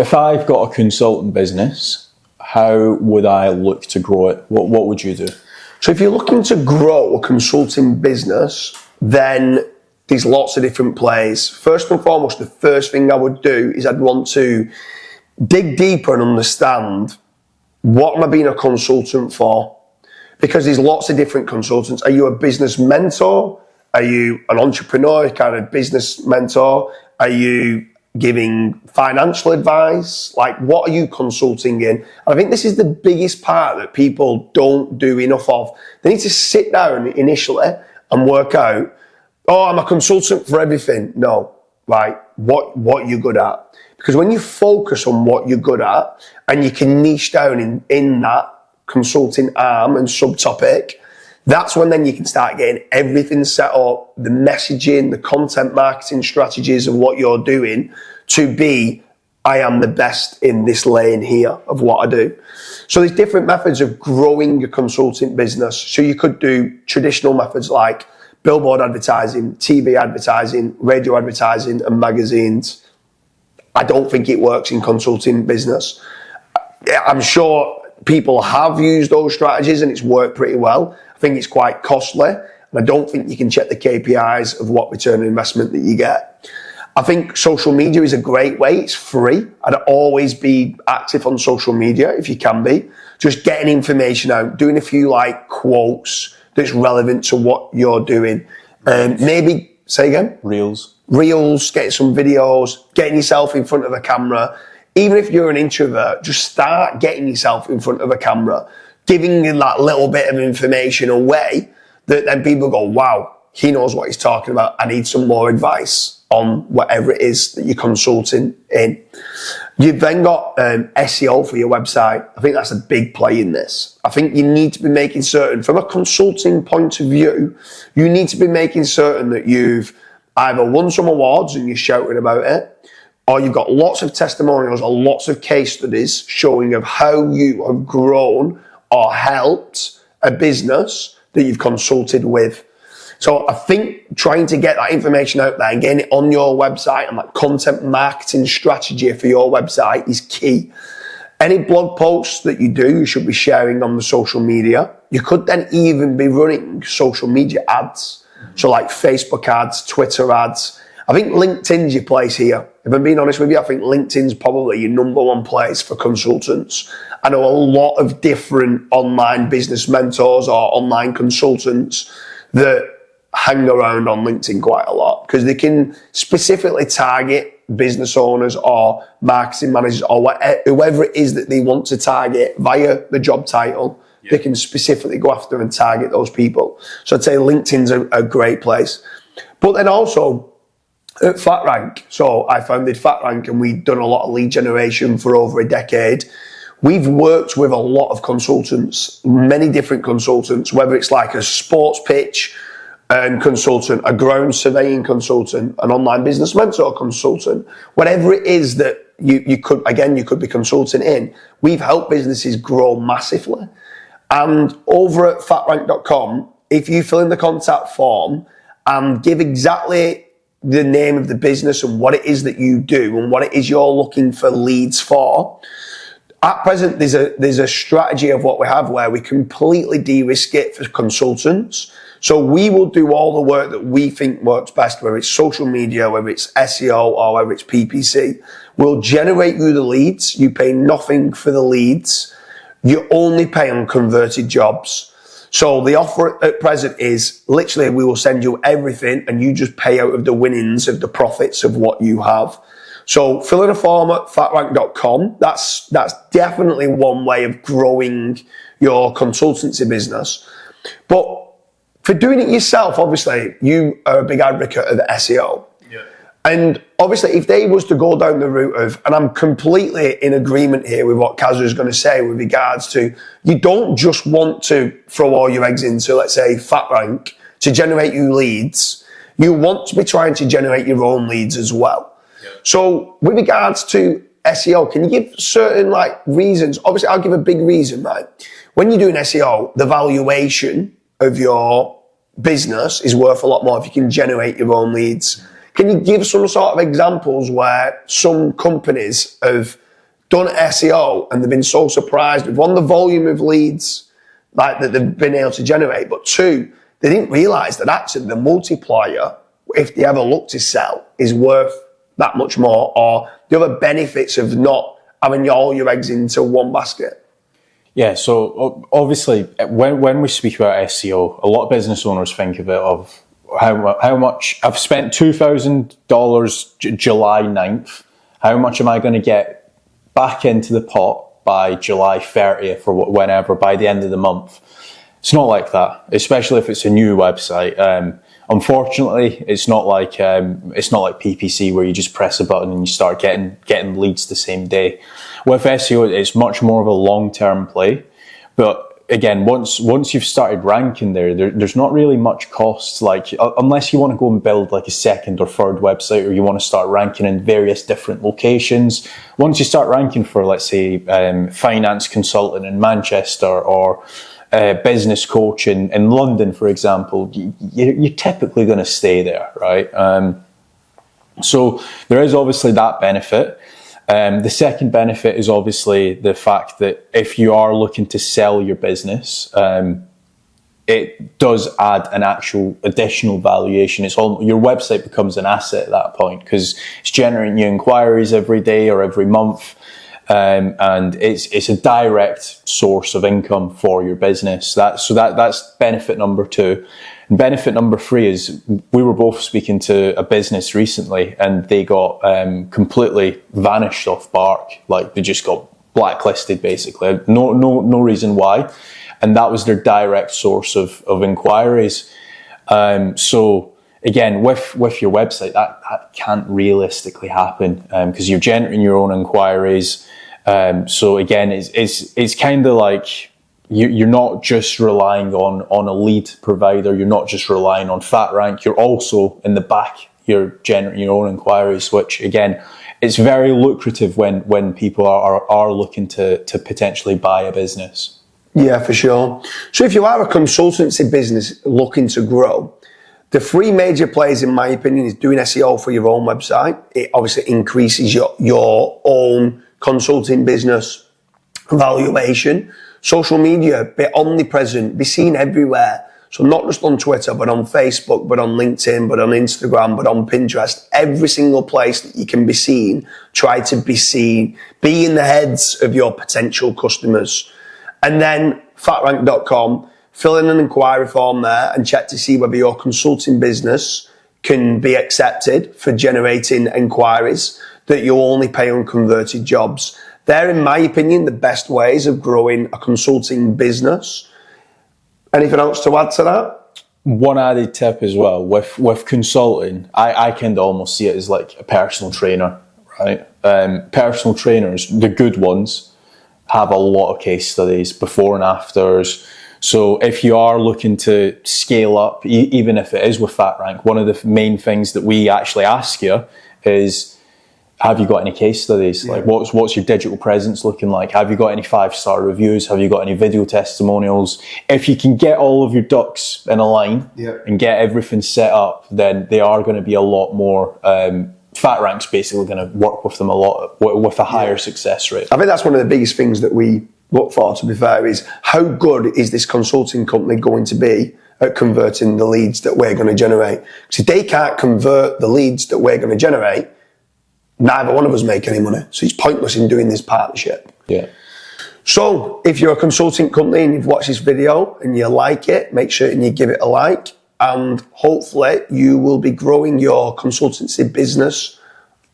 If I've got a consultant business, how would I look to grow it? What would you do? So if you're looking to grow a consulting business, then there's lots of different plays. First and foremost, the first thing I would do is I'd want to dig deeper and understand, what am I being a consultant for? Because there's lots of different consultants. Are you a business mentor? Are you an entrepreneur, kind of business mentor? Are you giving financial advice? Like, what are you consulting in? And I think this is the biggest part that people don't do enough of. They need to sit down initially and work out, oh, I'm a consultant for everything. No, right? What you're good at. Because when you focus on what you're good at and you can niche down in that consulting arm and subtopic, that's when then you can start getting everything set up, the messaging, the content marketing strategies of what you're doing to be, I am the best in this lane here of what I do. So there's different methods of growing your consulting business. So you could do traditional methods like billboard advertising, TV advertising, radio advertising, and magazines. I don't think it works in consulting business. I'm sure people have used those strategies and it's worked pretty well. I think it's quite costly, and I don't think you can check the KPIs of what return on investment that you get. I think social media is a great way. It's free. I'd always be active on social media if you can be. Just getting information out, doing a few like quotes that's relevant to what you're doing. Maybe, say again? Reels, getting some videos, getting yourself in front of a camera. Even if you're an introvert, just start getting yourself in front of a camera, giving that little bit of information away that then people go, wow, he knows what he's talking about. I need some more advice on whatever it is that you're consulting in. You've then got SEO for your website. I think that's a big play in this. I think you need to be making certain, from a consulting point of view, you need to be making certain that you've either won some awards and you're shouting about it, or you've got lots of testimonials or lots of case studies showing of how you have grown or helped a business that you've consulted with. So I think trying to get that information out there and getting it on your website and that content marketing strategy for your website is key. Any blog posts that you do, you should be sharing on the social media. You could then even be running social media ads. So like Facebook ads, Twitter ads. I think LinkedIn's your place here. If I'm being honest with you, I think LinkedIn's probably your number one place for consultants. I know a lot of different online business mentors or online consultants that hang around on LinkedIn quite a lot because they can specifically target business owners or marketing managers or whoever it is that they want to target via the job title. They can specifically go after and target those people. So I'd say LinkedIn's a great place. But then also at FatRank, so I founded FatRank and we've done a lot of lead generation for over a decade. We've worked with a lot of consultants, many different consultants, whether it's like a sports pitch consultant, a ground surveying consultant, an online business mentor consultant, whatever it is that you could be consulting in. We've helped businesses grow massively. And over at fatrank.com, if you fill in the contact form and give exactly the name of the business and what it is that you do and what it is you're looking for leads for, at present there's a strategy of what we have where we completely de-risk it for consultants. So we will do all the work that we think works best, whether it's social media, whether it's SEO, or whether it's PPC. We'll generate you the leads. You pay nothing for the leads. You only pay on converted jobs. So the offer at present is literally we will send you everything and you just pay out of the winnings of the profits of what you have. So fill in a form at fatrank.com. That's definitely one way of growing your consultancy business. But for doing it yourself, obviously, you are a big advocate of SEO. Yeah. And obviously, if they was to go down the route of, and I'm completely in agreement here with what Kazu is going to say with regards to, you don't just want to throw all your eggs into, let's say, FatRank to generate you leads. You want to be trying to generate your own leads as well. Yeah. So with regards to SEO, can you give certain reasons? Obviously, I'll give a big reason, right? When you're doing SEO, the valuation of your business is worth a lot more if you can generate your own leads. Can you give some sort of examples where some companies have done SEO and they've been so surprised with, one, the volume of leads like that they've been able to generate, but two, they didn't realise that actually the multiplier, if they ever look to sell, is worth that much more, or the other benefits of not having all your eggs into one basket. Yeah, so obviously when we speak about SEO, a lot of business owners think of it of how much I've spent $2,000 July 9th. How much am I going to get back into the pot by July 30th or whenever, by the end of the month? It's not like that, especially if it's a new website. Unfortunately, it's not like PPC where you just press a button and you start getting leads the same day. With SEO, it's much more of a long-term play. But again, once you've started ranking there's not really much cost, like unless you want to go and build like a second or third website, or you want to start ranking in various different locations. Once you start ranking for, let's say, finance consultant in Manchester, or business coach in London, for example, you're typically going to stay there, right? So there is obviously that benefit. The second benefit is obviously the fact that if you are looking to sell your business, it does add an actual additional valuation. Your website becomes an asset at that point, because it's generating new inquiries every day or every month. And it's a direct source of income for your business. That's benefit number two. And benefit number three is, we were both speaking to a business recently, and they got completely vanished off Bark. Like, they just got blacklisted, basically. No reason why. And that was their direct source of inquiries. So again, with your website, that can't realistically happen, because you're generating your own inquiries. So again, it's kind of like you're not just relying on a lead provider. You're not just relying on FatRank. You're also in the back, you're generating your own inquiries, which again, it's very lucrative when people are looking to potentially buy a business. Yeah, for sure. So if you are a consultancy business looking to grow, the three major plays, in my opinion, is doing SEO for your own website. It obviously increases your own consulting business valuation. Social media, be omnipresent, be seen everywhere. So not just on Twitter, but on Facebook, but on LinkedIn, but on Instagram, but on Pinterest. Every single place that you can be seen, try to be seen. Be in the heads of your potential customers. And then fatrank.com, fill in an inquiry form there and check to see whether your consulting business can be accepted for generating inquiries that you'll only pay on converted jobs. They're, in my opinion, the best ways of growing a consulting business. Anything else to add to that? One added tip as well, with consulting, I can almost see it as like a personal trainer, right? Personal trainers, the good ones, have a lot of case studies, before and afters. So if you are looking to scale up, even if it is with FatRank, one of the main things that we actually ask you is, have you got any case studies? Yeah. Like, what's your digital presence looking like? Have you got any 5-star reviews? Have you got any video testimonials? If you can get all of your ducks in a line, yeah, and get everything set up, then they are going to be a lot more. FatRank's basically going to work with them a lot with a higher success rate. I think that's one of the biggest things that we look for, to be fair, is how good is this consulting company going to be at converting the leads that we're going to generate? Because if they can't convert the leads that we're going to generate, neither one of us make any money. So it's pointless in doing this partnership. Yeah. So if you're a consulting company and you've watched this video and you like it, make sure and you give it a like. And hopefully you will be growing your consultancy business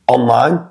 online